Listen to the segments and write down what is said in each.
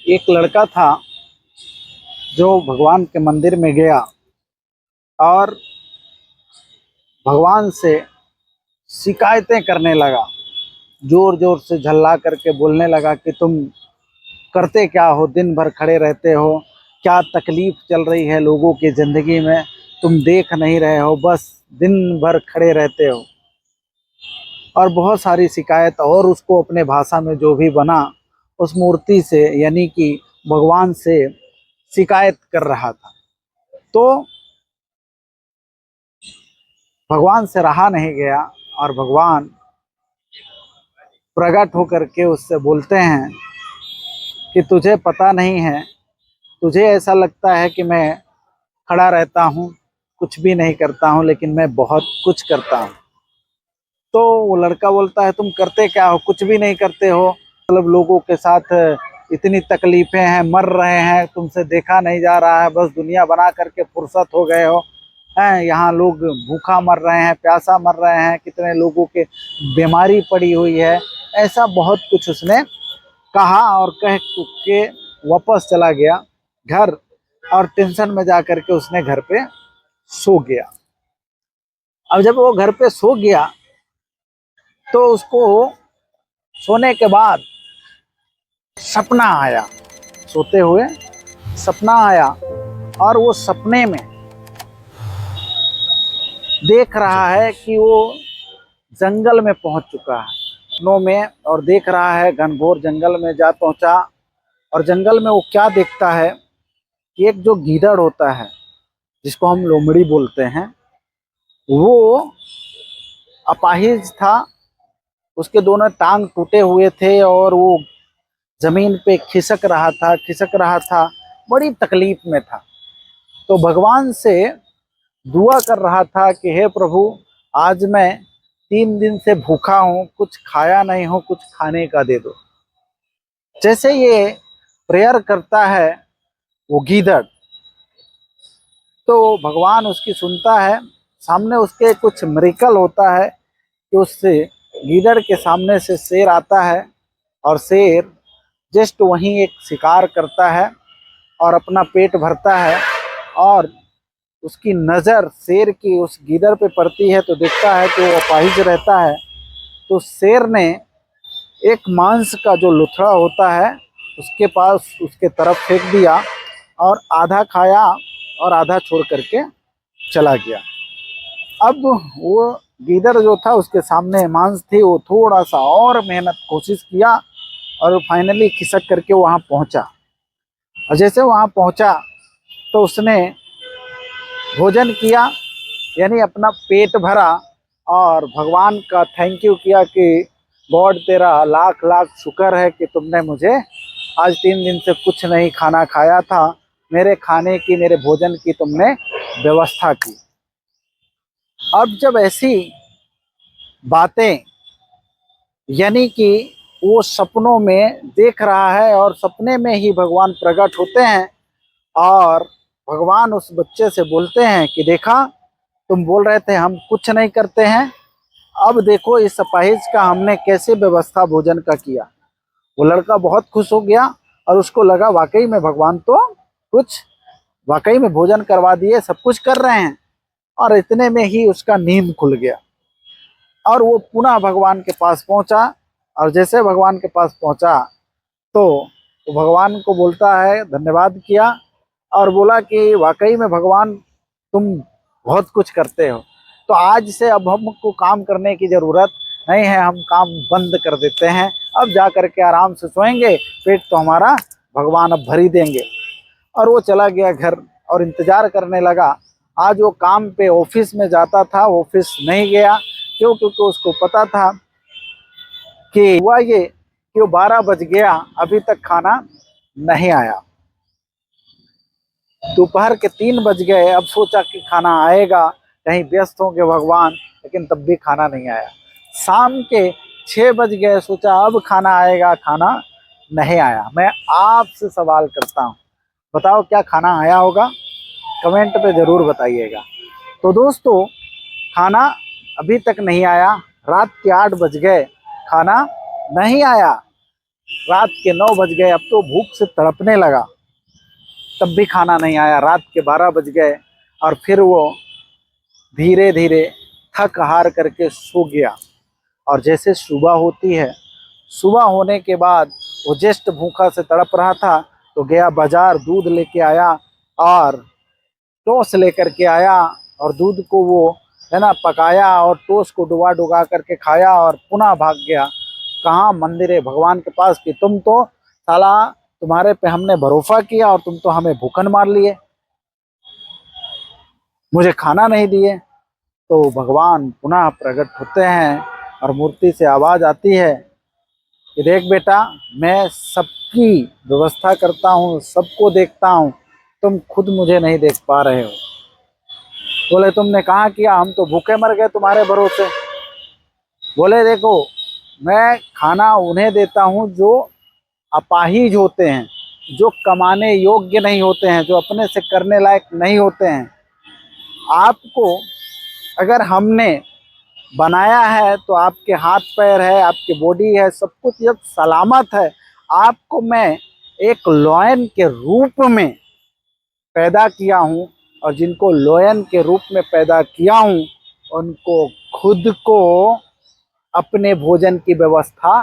एक लड़का था जो भगवान के मंदिर में गया और भगवान से शिकायतें करने लगा। जोर जोर से झल्ला करके बोलने लगा कि तुम करते क्या हो, दिन भर खड़े रहते हो, क्या तकलीफ चल रही है लोगों की ज़िंदगी में, तुम देख नहीं रहे हो, बस दिन भर खड़े रहते हो। और बहुत सारी शिकायत, और उसको अपने भाषा में जो भी बना उस मूर्ति से यानी कि भगवान से शिकायत कर रहा था। तो भगवान से रहा नहीं गया और भगवान प्रकट होकर के उससे बोलते हैं कि तुझे पता नहीं है, तुझे ऐसा लगता है कि मैं खड़ा रहता हूँ, कुछ भी नहीं करता हूँ, लेकिन मैं बहुत कुछ करता हूँ। तो वो लड़का बोलता है तुम करते क्या हो, कुछ भी नहीं करते हो, मतलब लोगों के साथ इतनी तकलीफें हैं, मर रहे हैं, तुमसे देखा नहीं जा रहा है, बस दुनिया बना करके फुर्सत हो गए हो हैं। यहाँ लोग भूखा मर रहे हैं, प्यासा मर रहे हैं, कितने लोगों के बीमारी पड़ी हुई है। ऐसा बहुत कुछ उसने कहा और कह के वापस चला गया घर, और टेंशन में जा करके उसने घर पे सो गया। अब जब वो घर पे सो गया तो उसको सोने के बाद सपना आया, सोते हुए सपना आया, और वो सपने में देख रहा है कि वो जंगल में पहुंच चुका है, नो में, और देख रहा है घनघोर जंगल में जा पहुंचा। और जंगल में वो क्या देखता है कि एक जो गीदड़ होता है जिसको हम लोमड़ी बोलते हैं, वो अपाहिज था, उसके दोनों टांग टूटे हुए थे और वो जमीन पे खिसक रहा था, बड़ी तकलीफ में था। तो भगवान से दुआ कर रहा था कि हे प्रभु, आज मैं 3 दिन से भूखा हूँ, कुछ खाया नहीं हूँ, कुछ खाने का दे दो। जैसे ये प्रेयर करता है वो गीदड़, तो भगवान उसकी सुनता है। सामने उसके कुछ मिरेकल होता है कि उससे गीदड़ के सामने से शेर आता है, और शेर जस्ट वहीं एक शिकार करता है और अपना पेट भरता है। और उसकी नज़र शेर की उस गीदड़ पे पड़ती है तो देखता है कि वो अपाहिज रहता है। तो शेर ने एक मांस का जो लुथड़ा होता है उसके पास उसके तरफ फेंक दिया, और आधा खाया और आधा छोड़ करके चला गया। अब वो गीदड़ जो था उसके सामने मांस थी, वो थोड़ा सा और मेहनत कोशिश किया और फाइनली खिसक करके वहाँ पहुँचा। और जैसे वहाँ पहुँचा तो उसने भोजन किया, यानी अपना पेट भरा, और भगवान का थैंक यू किया कि गॉड तेरा लाख लाख शुक्र है कि तुमने मुझे आज 3 दिन से कुछ नहीं खाना खाया था, मेरे खाने की, मेरे भोजन की तुमने व्यवस्था की। अब जब ऐसी बातें, यानी कि वो सपनों में देख रहा है और सपने में ही भगवान प्रकट होते हैं, और भगवान उस बच्चे से बोलते हैं कि देखा, तुम बोल रहे थे हम कुछ नहीं करते हैं, अब देखो इस अपाहिज का हमने कैसे व्यवस्था भोजन का किया। वो लड़का बहुत खुश हो गया और उसको लगा वाकई में भगवान तो कुछ, वाकई में भोजन करवा दिए, सब कुछ कर रहे हैं। और इतने में ही उसका नींद खुल गया और वो पुनः भगवान के पास पहुंचा। और जैसे भगवान के पास पहुंचा तो वो भगवान को बोलता है, धन्यवाद किया और बोला कि वाकई में भगवान तुम बहुत कुछ करते हो, तो आज से अब हमको काम करने की ज़रूरत नहीं है, हम काम बंद कर देते हैं, अब जा कर के आराम से सोएंगे, पेट तो हमारा भगवान अब भर ही देंगे। और वो चला गया घर और इंतज़ार करने लगा। आज वो काम पे ऑफिस में जाता था, ऑफिस नहीं गया, क्यों? क्योंकि उसको पता था कि हुआ ये कि वो 12 बज गया, अभी तक खाना नहीं आया। दोपहर के 3 बज गए, अब सोचा कि खाना आएगा, कहीं व्यस्त होंगे भगवान, लेकिन तब भी खाना नहीं आया। शाम के 6 बज गए, सोचा अब खाना आएगा, खाना नहीं आया। मैं आपसे सवाल करता हूँ, बताओ क्या खाना आया होगा? कमेंट पे ज़रूर बताइएगा। तो दोस्तों, खाना अभी तक नहीं आया, रात के 8 बज गए, खाना नहीं आया। रात के 9 बज गए, अब तो भूख से तड़पने लगा, तब भी खाना नहीं आया। रात के 12 बज गए और फिर वो धीरे धीरे थक हार करके सो गया। और जैसे सुबह होती है, सुबह होने के बाद वो जस्ट भूखा से तड़प रहा था, तो गया बाजार, दूध लेके आया और टोस्ट लेकर के आया, और दूध को वो है ना पकाया और टोस्ट को डुबा डुबा करके खाया और पुनः भाग गया। कहाँ? मंदिर है भगवान के पास कि तुम तो साला, तुम्हारे पे हमने भरोसा किया और तुम तो हमें भूखन मार लिए, मुझे खाना नहीं दिए। तो भगवान पुनः प्रकट होते हैं और मूर्ति से आवाज आती है कि देख बेटा, मैं सबकी व्यवस्था करता हूँ, सबको देखता हूँ, तुम खुद मुझे नहीं देख पा रहे हो। बोले तुमने कहाँ किया? हम तो भूखे मर गए तुम्हारे भरोसे। बोले देखो, मैं खाना उन्हें देता हूँ जो अपाहिज होते हैं, जो कमाने योग्य नहीं होते हैं, जो अपने से करने लायक नहीं होते हैं। आपको अगर हमने बनाया है तो आपके हाथ पैर है, आपकी बॉडी है, सब कुछ जब सलामत है, आपको मैं एक लॉयन के रूप में पैदा किया हूँ, और जिनको लॉयन के रूप में पैदा किया हूँ उनको खुद को अपने भोजन की व्यवस्था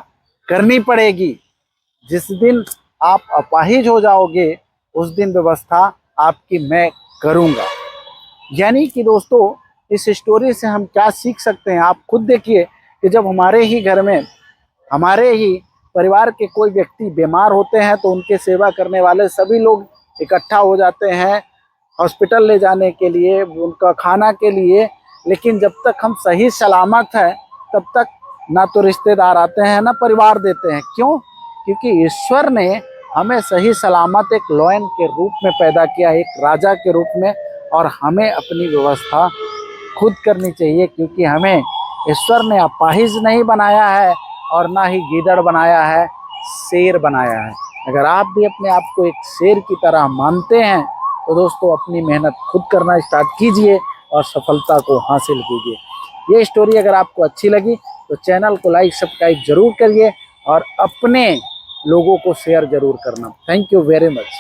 करनी पड़ेगी। जिस दिन आप अपाहिज हो जाओगे उस दिन व्यवस्था आपकी मैं करूँगा। यानी कि दोस्तों, इस स्टोरी से हम क्या सीख सकते हैं? आप खुद देखिए कि जब हमारे ही घर में, हमारे ही परिवार के कोई व्यक्ति बीमार होते हैं तो उनके सेवा करने वाले सभी लोग इकट्ठा हो जाते हैं हॉस्पिटल ले जाने के लिए, उनका खाना के लिए। लेकिन जब तक हम सही सलामत हैं तब तक ना तो रिश्तेदार आते हैं ना परिवार देते हैं। क्यों? क्योंकि ईश्वर ने हमें सही सलामत एक लॉयन के रूप में पैदा किया, एक राजा के रूप में, और हमें अपनी व्यवस्था खुद करनी चाहिए। क्योंकि हमें ईश्वर ने अपाहिज नहीं बनाया है और ना ही गीदड़ बनाया है, शेर बनाया है। अगर आप भी अपने आप को एक शेर की तरह मानते हैं तो दोस्तों अपनी मेहनत खुद करना स्टार्ट कीजिए और सफलता को हासिल कीजिए। ये स्टोरी अगर आपको अच्छी लगी तो चैनल को लाइक सब्सक्राइब जरूर करिए और अपने लोगों को शेयर जरूर करना। Thank you very much.